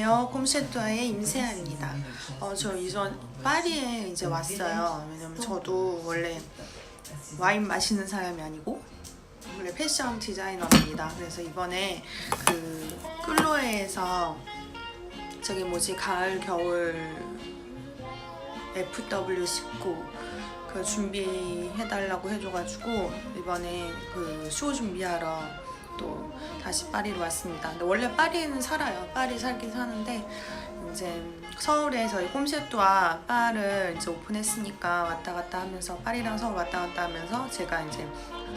안녕하세요. 콤셰뚜아의 임세아입니다. 저 이전 파리에 이제 왔어요. 왜냐면 저도 원래 와인 마시는 사람이 아니고 원래 패션 디자이너입니다. 그래서 이번에 그 끌로에에서 저기 뭐지 가을 겨울 FW19 그 준비해달라고 해줘가지고 이번에 그 쇼 준비하러 또 다시 파리로 왔습니다. 근데 원래 파리에는 살아요. 파리 살긴 사는데 이제 서울에 저희 꼼셰뚜아 바를 이제 오픈했으니까 왔다 갔다 하면서 파리랑 서울 왔다 갔다 하면서 제가 이제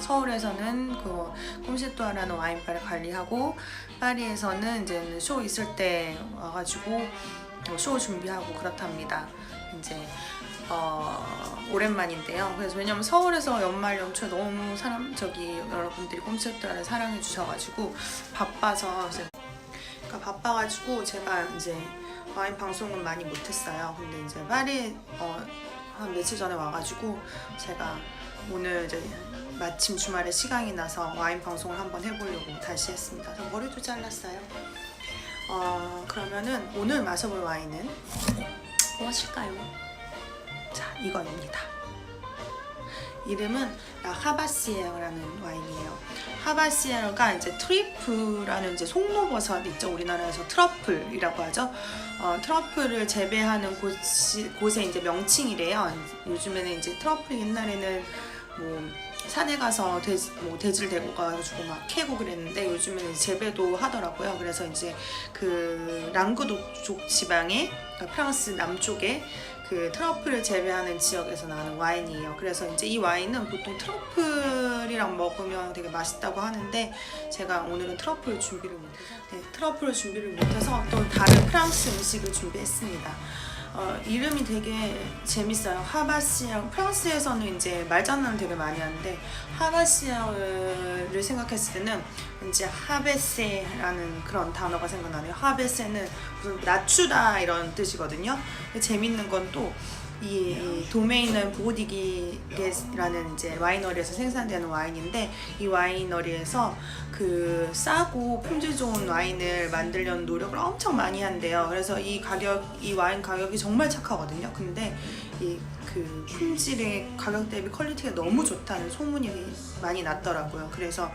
서울에서는 그 꼼셰뚜아라는 와인바를 관리하고 파리에서는 이제 쇼 있을 때 와가지고 쇼 준비하고 그렇답니다. 이제 오랜만인데요. 그래서 왜냐면 서울에서 연말 연초에 너무 여러분들이 꼼셰뚜아를 사랑해 주셔가지고 바빠서 그러니까 바빠가지고 제가 이제 와인 방송은 많이 못했어요. 근데 이제 파리에 한 며칠 전에 와가지고 제가 오늘 이제 마침 주말에 시간이 나서 와인 방송을 한번 해보려고 다시 했습니다. 그래서 머리도 잘랐어요. 그러면은 오늘 마셔볼 와인은 무엇일까요? 자, 이거입니다. 이름은 하바시에르라는 와인이에요. 하바시에르가 이제 트리프라는 이제 송로버섯 있죠. 우리나라에서 트러플이라고 하죠. 트러플을 재배하는 곳의 이제 명칭이래요. 요즘에는 이제 트러플 옛날에는 뭐 산에 가서 돼지를 데리고 가가지고 막 캐고 그랬는데 요즘에는 재배도 하더라고요. 그래서 이제 그 랑구독 지방의 그러니까 프랑스 남쪽에 그 트러플을 재배하는 지역에서 나는 와인이에요. 그래서 이제 이 와인은 보통 트러플이랑 먹으면 되게 맛있다고 하는데 제가 오늘은 트러플을 준비를 못해서 또 다른 프랑스 음식을 준비했습니다. 이름이 되게 재밌어요. 하바시에르. 프랑스에서는 이제 말장난을 되게 많이 하는데 하바시에르를 생각했을 때는 이제 하베세라는 그런 단어가 생각나네요. 하베세는 무슨 낮추다 이런 뜻이거든요. 재밌는 건 또 이 도메인은 보디기라는 이제 와이너리에서 생산되는 와인인데 이 와이너리에서 그 싸고 품질 좋은 와인을 만들려는 노력을 엄청 많이 한대요. 그래서 이 와인 가격이 정말 착하거든요. 근데 이 그 품질의 가격 대비 퀄리티가 너무 좋다는 소문이 많이 났더라고요. 그래서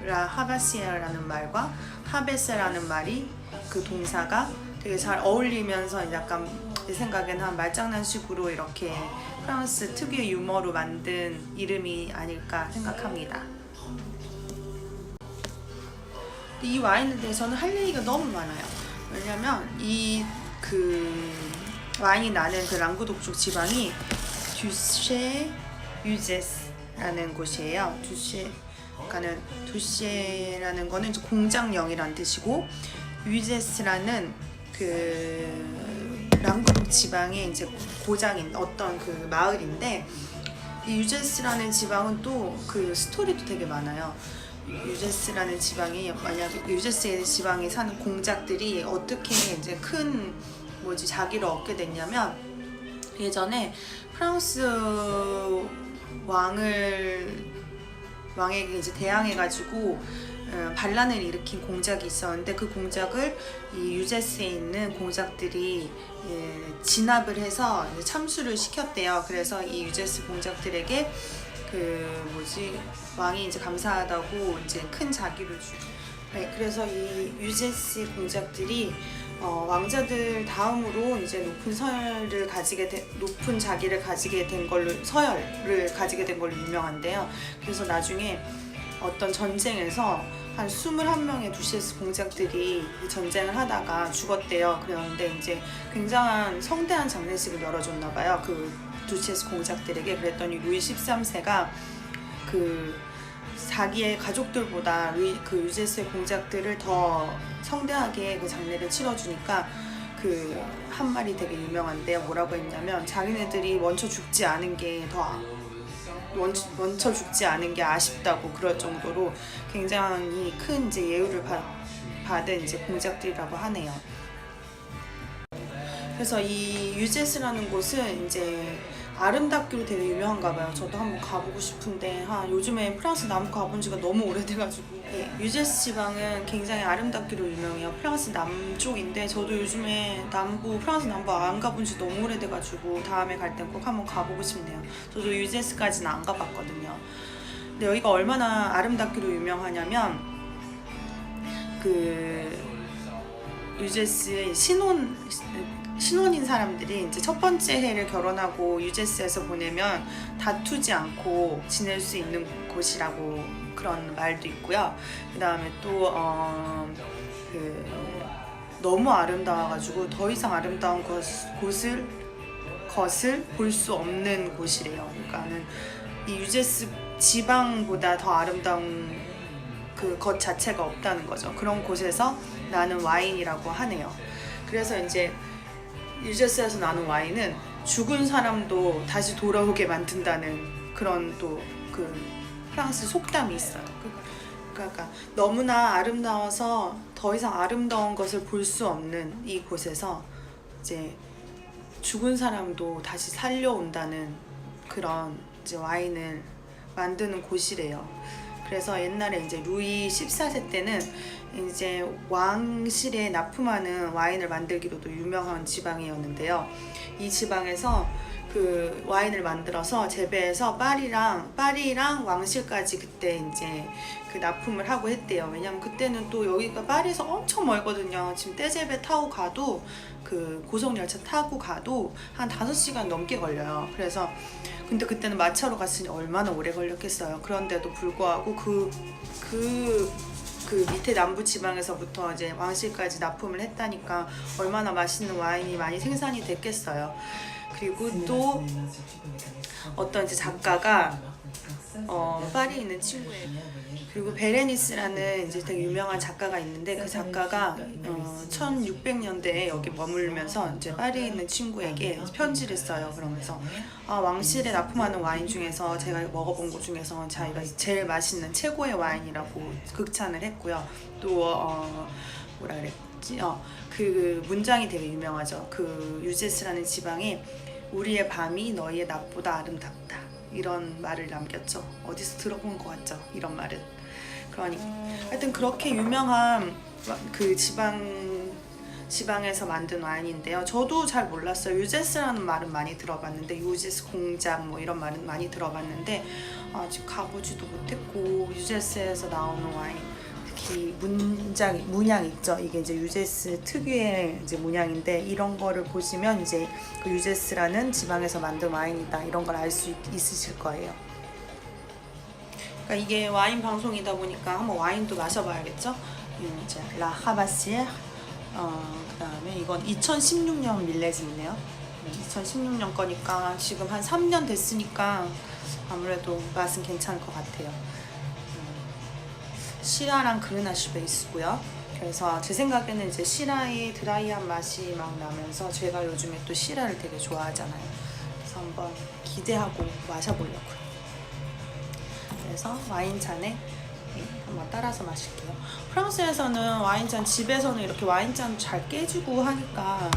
하바시에라는 말과 하베세라는 말이 그 동사가 되게 잘 어울리면서 약간 제 생각에는 한 말장난식으로 이렇게 프랑스 특유의 유머로 만든 이름이 아닐까 생각합니다. 이 와인에 대해서는 할 얘기가 너무 많아요. 왜냐면 이 그 와인이 나는 그 랑구독 지방이 듀쉐 유제스라는 곳이에요. 듀쉐라는 거는 이제 공장령이란 뜻이고 유제스라는 그 랑구독 지방의 이제 고장인 어떤 그 마을인데 이 유제스라는 지방은 또 그 스토리도 되게 많아요. 유제스라는 지방이 만약 유제스의 지방에 사는 공작들이 어떻게 이제 큰 자기를 얻게 됐냐면 예전에 프랑스 왕에게 이제 대항해가지고 반란을 일으킨 공작이 있었는데 그 공작을 이 유제스에 있는 공작들이 진압을 해서 참수를 시켰대요. 그래서 이 유제스 공작들에게 왕이 이제 감사하다고 이제 큰 자기를 그래서 이 유제스 공작들이 왕자들 다음으로 이제 높은 자기를 가지게 된 걸로 서열을 가지게 된 걸로 유명한데요. 그래서 나중에 어떤 전쟁에서 한 21명의 두시에스 공작들이 전쟁을 하다가 죽었대요. 그런데 이제 굉장한 성대한 장례식을 열어줬나 봐요. 그 두시에스 공작들에게. 그랬더니 루이 13세가 그 자기의 가족들보다 그 유제스의 공작들을 더 성대하게 그 장례를 치러주니까 그 한 말이 되게 유명한데요. 뭐라고 했냐면 자기네들이 먼저 죽지 않은 게 아쉽다고 그럴 정도로 굉장히 큰 이제 예우를 받은 이제 공작들이라고 하네요. 그래서 이 유제스라는 곳은 이제 아름답기로 되게 유명한가 봐요. 저도 한번 가보고 싶은데 요즘에 프랑스 남부 가본 지가 너무 오래돼가지고. 유제스 지방은 굉장히 아름답기로 유명해요. 프랑스 남쪽인데 저도 요즘에 프랑스 남부 안 가본 지 너무 오래돼가지고 다음에 갈 땐 꼭 한번 가보고 싶네요. 저도 유제스까지는 안 가봤거든요. 근데 여기가 얼마나 아름답기로 유명하냐면 유제스의 신혼인 사람들이 이제 첫 번째 해를 결혼하고 유제스에서 보내면 다투지 않고 지낼 수 있는 곳이라고 그런 말도 있고요. 그 다음에 또 너무 아름다워가지고 더 이상 아름다운 것을 볼 수 없는 곳이래요. 그러니까는 이 유제스 지방보다 더 아름다운 것 자체가 없다는 거죠. 그런 곳에서 나는 와인이라고 하네요. 그래서 이제 유제스에서 나는 와인은 죽은 사람도 다시 돌아오게 만든다는 그런 또 프랑스 속담이 있어요. 그러니까 너무나 아름다워서 더 이상 아름다운 것을 볼 수 없는 이 곳에서 이제 죽은 사람도 다시 살려온다는 그런 이제 와인을 만드는 곳이래요. 그래서 옛날에 이제 루이 14세 때는 이제 왕실에 납품하는 와인을 만들기로도 유명한 지방이었는데요. 이 지방에서 와인을 만들어서 재배해서 파리랑 왕실까지 그때 이제 납품을 하고 했대요. 왜냐면 그때는 또 여기가 파리에서 엄청 멀거든요. 지금 떼제베 타고 가도 고속열차 타고 가도 한 5시간 넘게 걸려요. 그래서 근데 그때는 마차로 갔으니 얼마나 오래 걸렸겠어요. 그런데도 불구하고 밑에 남부 지방에서부터 이제 왕실까지 납품을 했다니까 얼마나 맛있는 와인이 많이 생산이 됐겠어요. 그리고 또 어떤 이제 작가가 파리에 있는 친구예요. 그리고 베레니스라는 이제 되게 유명한 작가가 있는데 그 작가가 1600년대에 여기 머물면서 이제 파리에 있는 친구에게 편지를 써요. 그러면서 왕실에 납품하는 와인 중에서 제가 먹어본 것 중에서 자기가 제일 맛있는 최고의 와인이라고 극찬을 했고요. 또 뭐라 그랬지? 그 문장이 되게 유명하죠. 유제스라는 지방에 우리의 밤이 너희의 낮보다 아름답다. 이런 말을 남겼죠. 어디서 들어본 것 같죠? 이런 말은. 그러니까 하여튼 그렇게 유명한 지방에서 만든 와인인데요. 저도 잘 몰랐어요. 유제스라는 말은 많이 들어봤는데 유제스 공장 뭐 이런 말은 많이 들어봤는데 아직 가보지도 못했고 유제스에서 나오는 와인 특히 문양 있죠. 이게 이제 유제스 특유의 이제 문양인데 이런 거를 보시면 이제 유제스라는 지방에서 만든 와인이다 이런 걸 알 수 있으실 거예요. 그러니까 이게 와인 방송이다 보니까 한번 와인도 마셔봐야겠죠. 이제 라 하바시에 그다음에 이건 2016년 밀레즈이네요. 2016년 거니까 지금 한 3년 됐으니까 아무래도 맛은 괜찮을 것 같아요. 시라랑 그르나슈 베이스고요. 그래서 제 생각에는 이제 시라의 드라이한 맛이 막 나면서 제가 요즘에 또 시라를 되게 좋아하잖아요. 그래서 한번 기대하고 마셔보려고요. 그래서 와인잔에 한번 따라서 마실게요. 프랑스에서는 와인잔 집에서는 이렇게 와인잔 잘 깨지고 하니까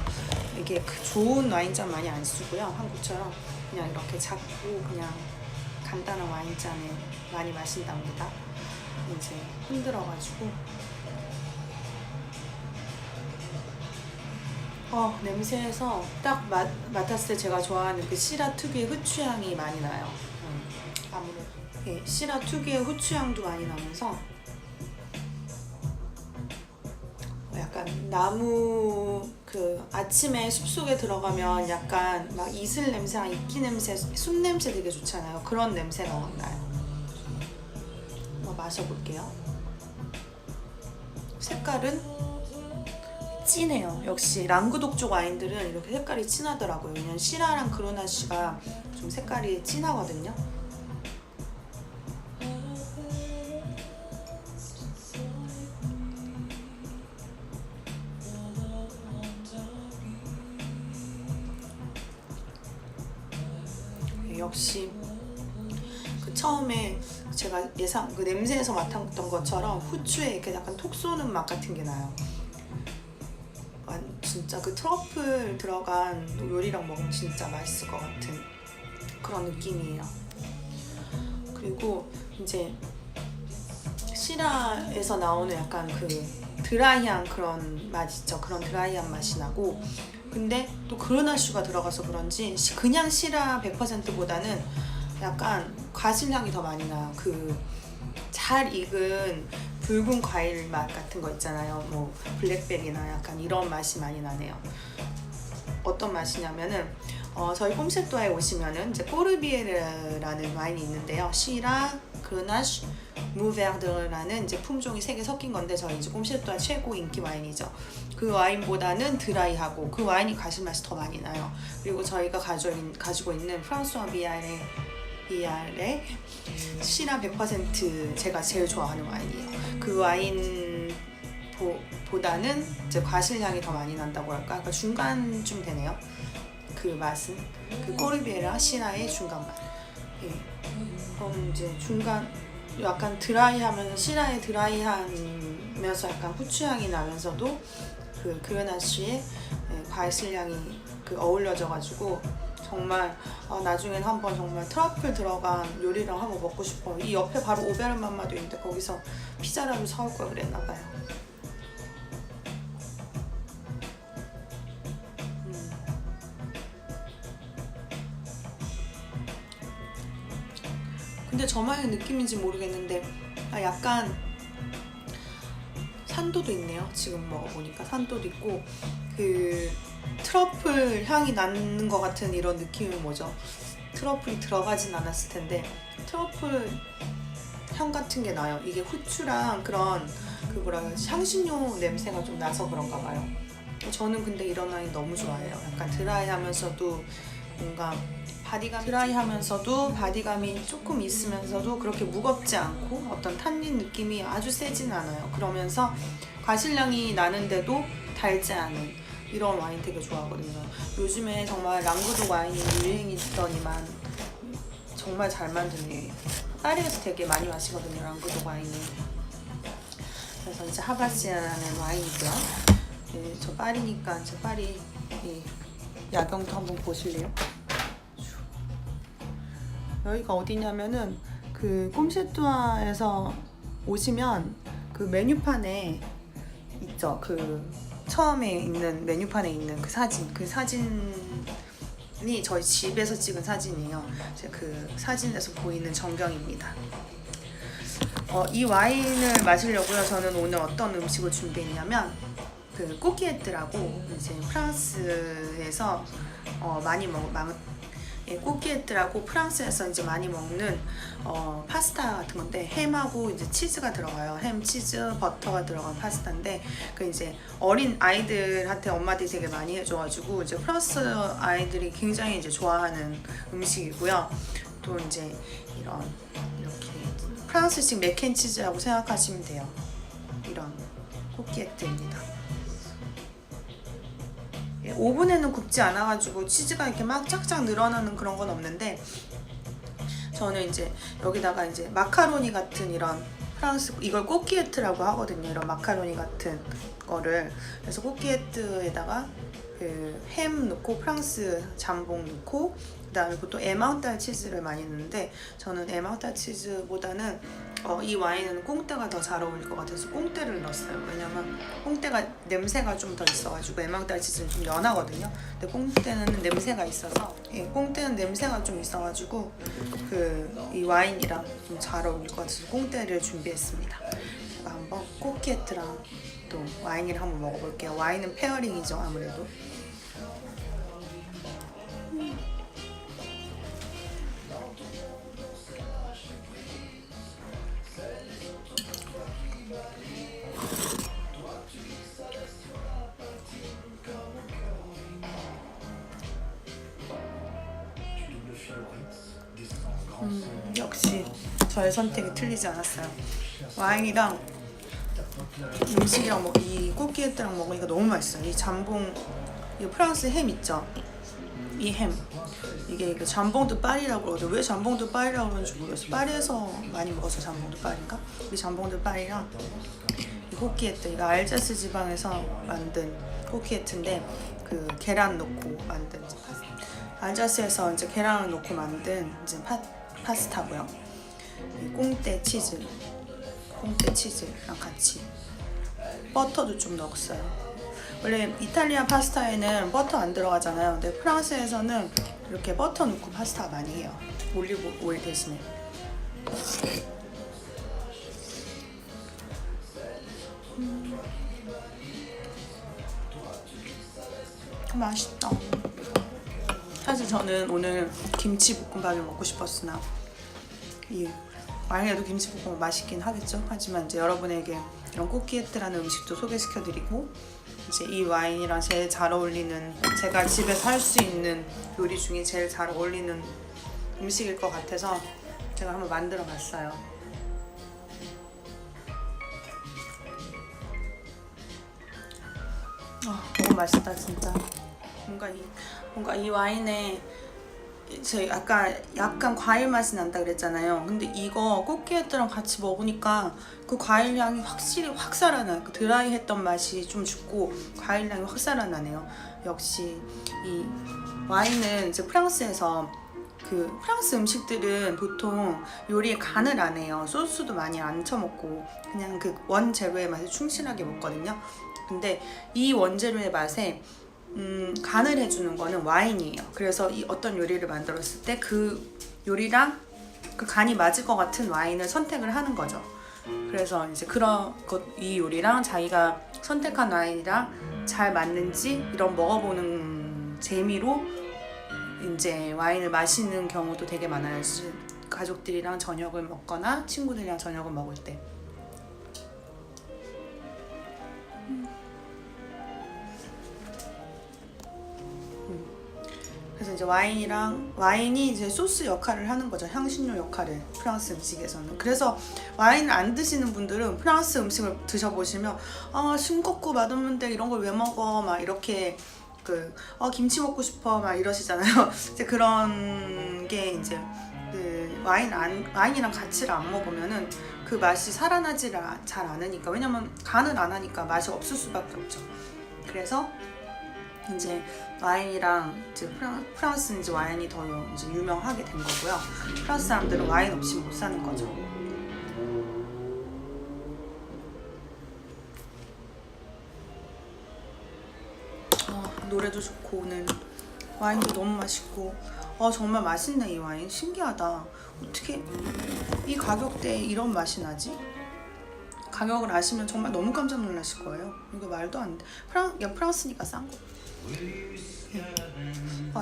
이게 좋은 와인잔 많이 안 쓰고요. 한국처럼 그냥 이렇게 작고 그냥 간단한 와인잔에 많이 마신답니다. 이제 흔들어가지고 냄새에서 딱 맡았을 때 제가 좋아하는 그 시라 특유의 후추향이 많이 나요. 아무래도 시라 특유의 후추향도 많이 나면서 약간 나무 아침에 숲속에 들어가면 약간 막 이슬 냄새랑 이끼 냄새, 숲 냄새 되게 좋잖아요. 그런 냄새가 막 나요. 한번 마셔볼게요. 색깔은 진해요. 역시 랑구독 쪽 와인들은 이렇게 색깔이 진하더라고요. 왜냐면 시라랑 그르나슈가 좀 색깔이 진하거든요. 역시 처음에 제가 냄새에서 맡았던 것처럼 후추에 이렇게 약간 톡 쏘는 맛 같은 게 나요. 진짜 트러플 들어간 요리랑 먹으면 진짜 맛있을 것 같은 그런 느낌이에요. 그리고 이제 시라에서 나오는 약간 그 드라이한 그런 맛 있죠. 그런 드라이한 맛이 나고, 근데 또 그르나슈가 들어가서 그런지 그냥 시라 100%보다는 약간 과실향이 더 많이 나요. 그 잘 익은 붉은 과일 맛 같은 거 있잖아요. 뭐 블랙베리나 약간 이런 맛이 많이 나네요. 어떤 맛이냐면은 저희 꼼세토에 오시면은 이제 꼬르비에르라는 와인이 있는데요. 시라, 그르나슈, 무베르드라는 이제 품종이 3개 섞인 건데 저희 이제 꼼세토의 최고 인기 와인이죠. 그 와인보다는 드라이하고 그 와인이 과실 맛이 더 많이 나요. 그리고 저희가 가지고 있는 프랑스와 비알의 시라 100% 제가 제일 좋아하는 와인이에요. 그 와인 보다는 이제 과실향이 더 많이 난다고 할까? 그러니까 중간쯤 되네요. 그 맛은 그 꼬르비에라 시라의 중간 맛. 예. 그럼 이제 중간 약간 드라이하면서 시라의 드라이하면서 약간 후추향이 나면서도 그 그르나슈의 과실향이 그 어울려져가지고 정말 나중엔 한번 정말 트러플 들어간 요리랑 한번 먹고 싶어요. 이 옆에 바로 오베르만마도 있는데 거기서 피자라도 사올 걸 그랬나봐요. 근데 저만의 느낌인지 모르겠는데 약간 산도도 있네요. 지금 먹어보니까 산도도 있고 그 트러플 향이 나는 것 같은 이런 느낌은 뭐죠? 트러플이 들어가진 않았을 텐데 트러플 향 같은 게 나요. 이게 후추랑 그런 그 뭐라 그러지? 향신료 냄새가 좀 나서 그런가 봐요. 저는 근데 이런 와인 너무 좋아해요. 약간 드라이하면서도 뭔가 드라이하면서도 바디감이 조금 있으면서도 그렇게 무겁지 않고 어떤 탄닌 느낌이 아주 세진 않아요. 그러면서 과실향이 나는데도 달지 않은 이런 와인 되게 좋아하거든요. 요즘에 정말 랑구도 와인이 유행이더니만 정말 잘 만드네. 파리에서 되게 많이 마시거든요, 랑구도 와인이. 그래서 이제 하바시아라는 와인이고요. 네, 저 파리니까 제 파리 야경도 한번 보실래요? 여기가 어디냐면은 그 꼼세투아에서 오시면 그 메뉴판에 있죠. 그 처음에 있는 메뉴판에 있는 그 사진이 저희 집에서 찍은 사진이에요. 그 사진에서 보이는 전경입니다. 이 와인을 마시려고요. 저는 오늘 어떤 음식을 준비했냐면 그 꼬끼에뜨라고 이제 프랑스에서 많이 꼬끼에뜨라고 프랑스에서 이제 많이 먹는 파스타 같은 건데 햄하고 이제 치즈가 들어가요. 햄, 치즈, 버터가 들어간 파스타인데 그 이제 어린 아이들한테 엄마들이 되게 많이 해줘가지고 이제 프랑스 아이들이 굉장히 이제 좋아하는 음식이고요. 또 이제 이렇게 프랑스식 맥앤치즈라고 생각하시면 돼요. 이런 꼬끼에뜨입니다. 오븐에는 굽지 않아가지고 치즈가 이렇게 막 쫙쫙 늘어나는 그런 건 없는데 저는 이제 여기다가 이제 마카로니 같은 이런 프랑스 이걸 꼬끼에뜨라고 하거든요. 이런 마카로니 같은 거를 그래서 꼬끼에뜨에다가 그 햄 넣고 프랑스 잠봉 넣고 그다음에 보통 에망딸 치즈를 많이 넣는데 저는 에망딸 치즈보다는 이 와인은 꽁떼가 더 잘 어울릴 것 같아서 꽁떼를 넣었어요. 왜냐면 꽁떼가 냄새가 좀 더 있어가지고 에망딸 치즈는 좀 연하거든요. 근데 꽁떼는 냄새가 있어서 꽁떼는 냄새가 좀 있어가지고 이 와인이랑 좀 잘 어울릴 것 같아서 꽁떼를 준비했습니다. 제가 한번 꼬끼에뜨랑 또 와인을 한번 먹어볼게요. 와인은 페어링이죠 아무래도. 역시 저의 선택이 틀리지 않았어요. 와인이랑 음식이랑 이 꼬끼에뜨랑 먹으니까 너무 맛있어요. 이 잠봉, 이 프랑스 햄 있죠? 이 햄. 이게 잠봉드 파리라고 그러거든요. 왜 잠봉드 파리라고 그러는지 모르겠어요. 파리에서 많이 먹어서 잠봉드 파리인가? 이 잠봉드 파리랑 이 꼬끼에뜨, 이거 알자스 지방에서 만든 꼬끼에뜨인데 그 계란 넣고 만든 알자스에서 이제 계란을 넣고 만든 이제 파스타고요. 이 꽁떼 치즈랑 같이 버터도 좀 넣었어요. 원래 이탈리아 파스타에는 버터 안 들어가잖아요. 근데 프랑스에서는 이렇게 버터 넣고 파스타 많이 해요. 올리브 오일 대신에. 맛있다. 사실 저는 오늘 김치볶음밥을 먹고 싶었으나 이 와인에도 김치볶음밥 맛있긴 하겠죠. 하지만 이제 여러분에게 이런 꾸키에트라는 음식도 소개시켜드리고 이제 이 와인이랑 제일 잘 어울리는, 제가 집에서 할 수 있는 요리 중에 제일 잘 어울리는 음식일 것 같아서 제가 한번 만들어 봤어요. 너무 맛있다 진짜. 뭔가 이 와인에 제 약간 과일 맛이 난다 그랬잖아요. 근데 이거 꽃게랑 같이 먹으니까 그 과일 향이 확실히 확 살아나요. 그 드라이했던 맛이 좀 죽고 과일 향이 확 살아나네요. 역시 이 와인은 이제 프랑스에서 그 프랑스 음식들은 보통 요리에 간을 안 해요. 소스도 많이 안 쳐먹고 그냥 그 원재료의 맛에 충실하게 먹거든요. 근데 이 원재료의 맛에 간을 해주는 거는 와인이에요. 그래서 이 어떤 요리를 만들었을 때 그 요리랑 그 간이 맞을 것 같은 와인을 선택을 하는 거죠. 그래서 이제 이 요리랑 자기가 선택한 와인이랑 잘 맞는지 이런 먹어보는 재미로 이제 와인을 마시는 경우도 되게 많아요. 가족들이랑 저녁을 먹거나 친구들이랑 저녁을 먹을 때. 그래서 이제 와인이 이제 소스 역할을 하는 거죠. 향신료 역할을 프랑스 음식에서는. 그래서 와인을 안 드시는 분들은 프랑스 음식을 드셔보시면 싱겁고 맛없는데 이런 걸 왜 먹어? 막 이렇게 김치 먹고 싶어 막 이러시잖아요. 이제 그런 게 이제 그 와인이랑 같이를 안 먹으면은 그 맛이 살아나지 잘 않으니까. 왜냐면 간을 안 하니까 맛이 없을 수밖에 없죠. 그래서 이제 와인이랑 이제 프랑스는 이제 와인이 더 이제 유명하게 된 거고요. 프랑스 사람들은 와인 없이 못 사는 거죠. 노래도 좋고 오늘 와인도 너무 맛있고 정말 맛있네. 이 와인 신기하다. 어떻게 이 가격대에 이런 맛이 나지? 가격을 아시면 정말 너무 깜짝 놀라실 거예요. 이거 말도 안 돼. 프랑스니까 싼 거.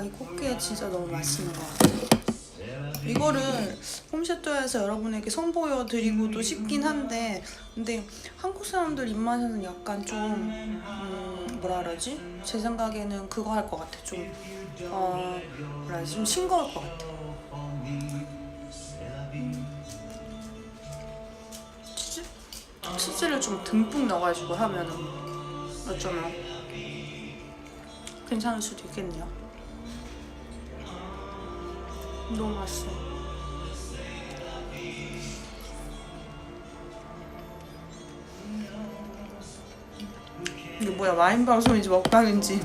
이 꽃게 진짜 너무 맛있는 것 같아요. 이거를 홈쇼토에서 여러분에게 선보여드리고도 싶긴 한데, 근데 한국 사람들 입맛에는 약간 좀 뭐라 그러지? 제 생각에는 그거 할 것 같아. 좀 좀 싱거울 것 같아. 치즈를 좀 듬뿍 넣어가지고 하면은 어쩌면 괜찮을 수도 있겠네요. 너무 맛있어. 이게 뭐야, 와인 방송인지 먹방인지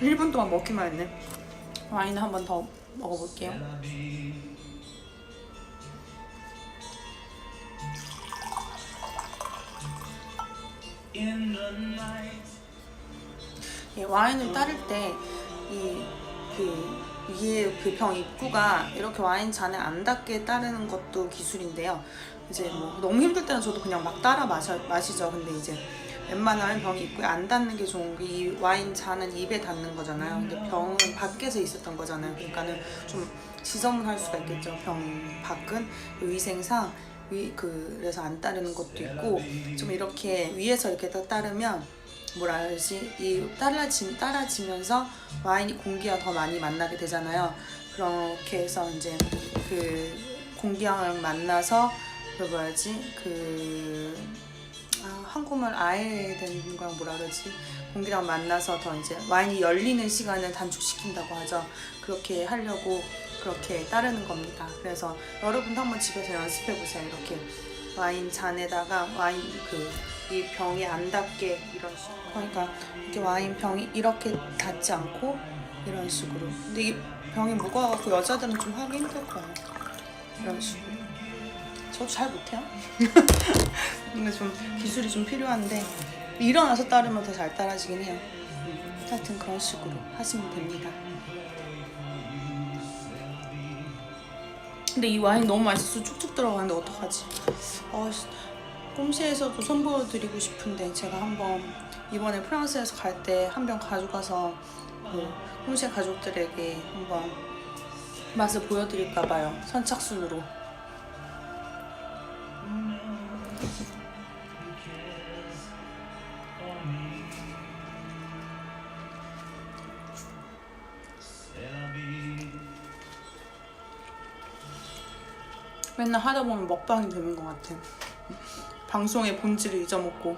1분 동안 먹기만 했네. 와인을 한 번 더 먹어볼게요. 와인을 따를 때 위에 그 병 입구가 이렇게 와인 잔에 안 닿게 따르는 것도 기술인데요. 이제 뭐 너무 힘들 때는 저도 그냥 막 따라 마시죠. 근데 이제 웬만하면 병 입구에 안 닿는 게 좋은 게, 이 와인 잔은 입에 닿는 거잖아요. 근데 병은 밖에서 있었던 거잖아요. 그러니까는 좀 지저분할 수가 있겠죠. 병 밖은 위생상 그래서 안 따르는 것도 있고, 좀 이렇게 위에서 이렇게 따르면 뭐라 해야지, 이 따라지면서 와인이 공기와 더 많이 만나게 되잖아요. 그렇게 해서 이제 그 공기랑 만나서 한국말 아예 되는 건 뭐라 그러지? 공기랑 만나서 더 이제 와인이 열리는 시간을 단축시킨다고 하죠. 그렇게 하려고 그렇게 따르는 겁니다. 그래서 여러분도 한번 집에서 연습해 보세요. 이렇게 와인 잔에다가 와인 이 병이 안 닿게, 이런 식으로. 그러니까 이렇게 와인 병이 이렇게 닿지 않고 이런 식으로. 근데 이 병이 무거워갖고 여자들은 좀 하기 힘들 거예요. 이런 식으로. 저도 잘 못해요. 근데 좀 기술이 좀 필요한데 일어나서 따르면 더 잘 따라지긴 해요. 하여튼 그런 식으로 하시면 됩니다. 근데 이 와인 너무 맛있어서 쭉쭉 들어가는데 어떡하지? 꼼시에서도 선보여드리고 싶은데 제가 한번 이번에 프랑스에서 갈 때 한 병 가져가서 꼼시 가족들에게 한번 맛을 보여드릴까봐요. 선착순으로. 맨날 하다 보면 먹방이 되는 것 같아. 방송의 본질을 잊어먹고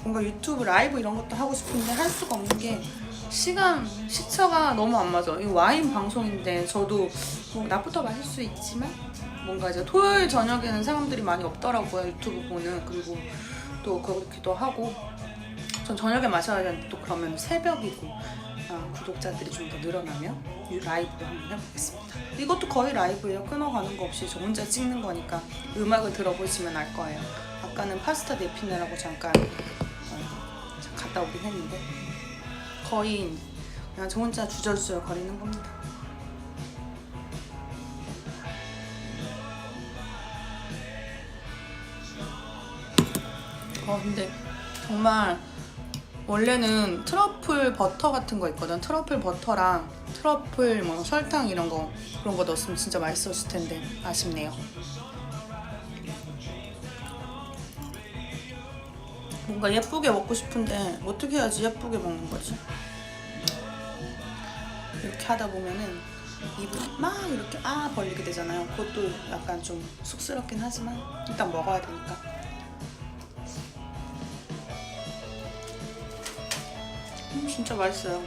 뭔가 유튜브 라이브 이런 것도 하고 싶은데 할 수가 없는 게 시차가 너무 안 맞아. 이 와인 방송인데 저도 뭐 낮부터 마실 수 있지만 뭔가 이제 토요일 저녁에는 사람들이 많이 없더라고요. 유튜브 보는. 그리고 또 그렇기도 하고 전 저녁에 마셔야 되는데 또 그러면 새벽이고 구독자들이 좀 더 늘어나면 이 라이브를 한번 해보겠습니다. 이것도 거의 라이브예요. 끊어가는 거 없이 저 혼자 찍는 거니까 음악을 들어보시면 알 거예요. 아까는 파스타 네피네라고 잠깐 갔다 오긴 했는데 거의 그냥 저 혼자 주절주절 거리는 겁니다. 근데 정말 원래는 트러플 버터 같은 거 있거든. 트러플 버터랑 트러플 뭐 설탕 이런 거 그런 거 넣었으면 진짜 맛있었을 텐데 아쉽네요. 뭔가 예쁘게 먹고 싶은데 어떻게 해야지 예쁘게 먹는 거지? 이렇게 하다 보면은 입을 막 이렇게 벌리게 되잖아요. 그것도 약간 좀 쑥스럽긴 하지만 일단 먹어야 되니까. 진짜 맛있어요.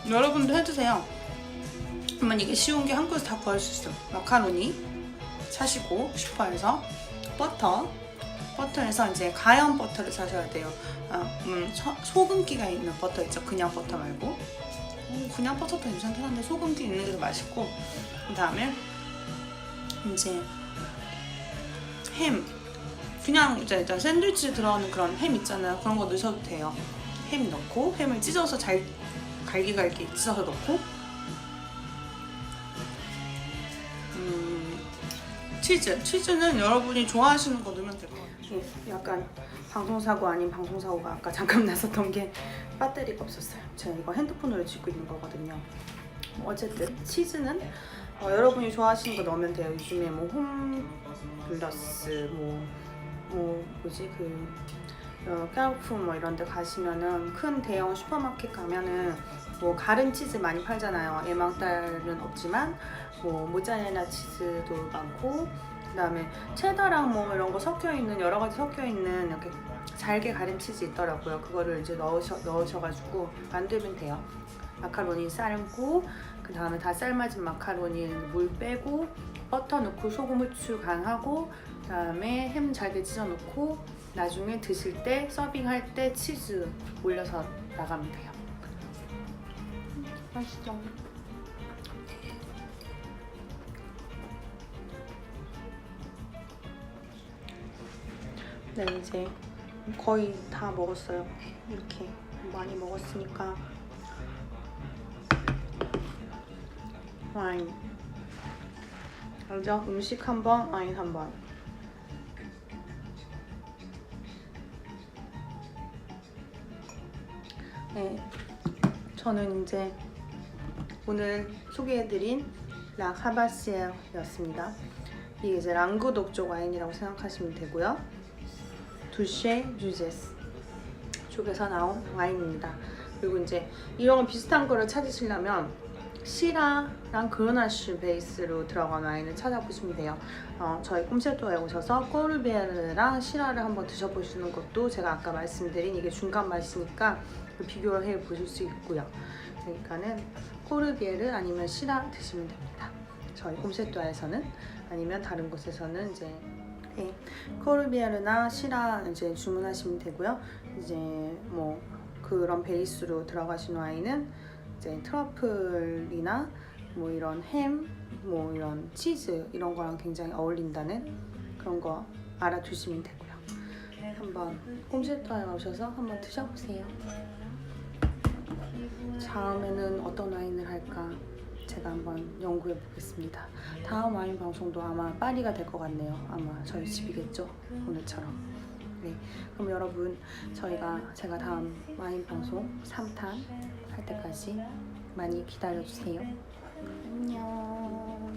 여러분도 해드세요. 그러면 이게 쉬운 게 한국에서 다 구할 수 있어요. 마카로니 사시고 슈퍼에서 버터에서 이제 가염 버터를 사셔야 돼요. 소금기가 있는 버터 있죠. 그냥 버터 말고. 그냥 버터도 괜찮긴 한데 소금기 있는 게 더 맛있고. 그 다음에 이제 햄. 그냥 이제 일단 샌드위치에 들어가는 그런 햄 있잖아요. 그런 거 넣으셔도 돼요. 햄 넣고 햄을 찢어서 잘 갈기갈기 찢어서 넣고 치즈는 여러분이 좋아하시는 거 넣으면 될 것 같아요. 약간 방송사고 아닌 방송사고가 아까 잠깐 났었던 게 배터리가 없었어요. 제가 이거 핸드폰으로 찍고 있는 거거든요. 어쨌든 치즈는 여러분이 좋아하시는 거 넣으면 돼요. 요즘에 뭐 홈플러스 까르푸 뭐 이런 데 가시면은 큰 대형 슈퍼마켓 가면은 뭐 가른 치즈 많이 팔잖아요. 에망달은 없지만 뭐 모짜렐라 치즈도 많고 그다음에 체다랑 뭐 이런 거 섞여 있는 여러 가지 섞여 있는 이렇게 잘게 가른 치즈 있더라고요. 그거를 이제 넣으셔가지고 만들면 돼요. 마카로니 삶고 그 다음에 다 삶아진 마카로니 물 빼고 버터 넣고 소금 후추 간하고 그 다음에 햄 잘게 찢어 넣고 나중에 드실 때 서빙할 때 치즈 올려서 나가면 돼요. 맛있죠? 네, 이제 거의 다 먹었어요. 이렇게 많이 먹었으니까 와인 알죠? 음식 한 번, 와인 한 번. 네, 저는 이제 오늘 소개해드린 라 카바시엘이었습니다. 이게 이제 랑구독 쪽 와인이라고 생각하시면 되고요. 두쉐 주제스 쪽에서 나온 와인입니다. 그리고 이제 이런 비슷한 거를 찾으시려면 시라랑 그르나슈 베이스로 들어간 와인을 찾아보시면 돼요. 저희 꼼셰토에 오셔서 꼬르비에르랑 시라를 한번 드셔보시는 것도 제가 아까 말씀드린 이게 중간 맛이니까 비교를 해 보실 수 있고요. 그러니까는 꼬르비에르 아니면 시라 드시면 됩니다. 저희 꼼셰토에서는 아니면 다른 곳에서는 이제 코르비에르나 시라 이제 주문하시면 되고요. 이제 뭐 그런 베이스로 들어가신 와인은 이제 트러플이나 뭐 이런 햄, 뭐 이런 치즈 이런 거랑 굉장히 어울린다는 그런 거 알아두시면 되고요. 한번 홈쉐터에 오셔서 한번 드셔보세요. 다음에는 어떤 와인을 할까 제가 한번 연구해 보겠습니다. 다음 와인 방송도 아마 파리가 될 것 같네요. 아마 저희 집이겠죠, 오늘처럼. 네, 그럼 여러분 제가 다음 와인 방송 3탄 할 때까지 많이 기다려주세요. 안녕.